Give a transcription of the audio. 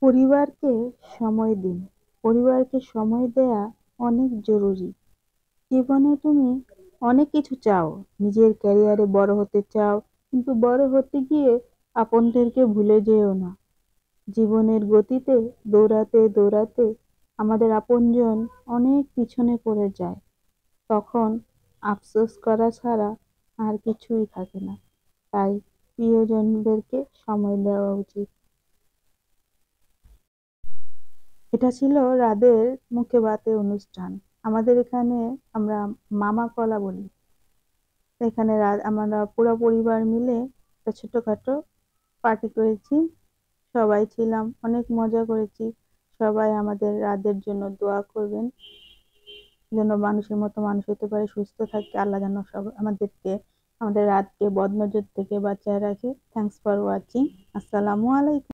পরিবারকে সময় দিন। পরিবারকে সময় দেয়া অনেক জরুরি। জীবনে তুমি অনেক কিছু চাও। নিজের ক্যারিয়ারে বড় হতে চাও, কিন্তু বড় হতে গিয়ে আপনদেরকে ভুলে যেও না। জীবনের গতিতে দৌড়াতে দৌড়াতে আমাদের আপনজন অনেক পিছনে পড়ে যায়। তখন আফসোস করা ছাড়া আর কিছুই থাকে না। তাই প্রিয়জনদেরকে সময় দেওয়া উচিত। এটা ছিল রাদের মুখে ভাতে অনুষ্ঠান। আমাদের এখানে আমরা মামা কলা বলি। এখানে আমরা পুরো পরিবার মিলে একটা ছোটখাটো পার্টি করেছি। সবাই ছিলাম, অনেক মজা করেছি। সবাই আমাদের রাদের জন্য দোয়া করবেন, যেন মানুষের মতো মানুষ হতে পারে, সুস্থ থাকে। আল্লাহ যেন সব আমাদেরকে, আমাদের রাতকে বদনজর থেকে বাঁচায় রাখে। Thanks for watching. আসসালামু আলাইকুম।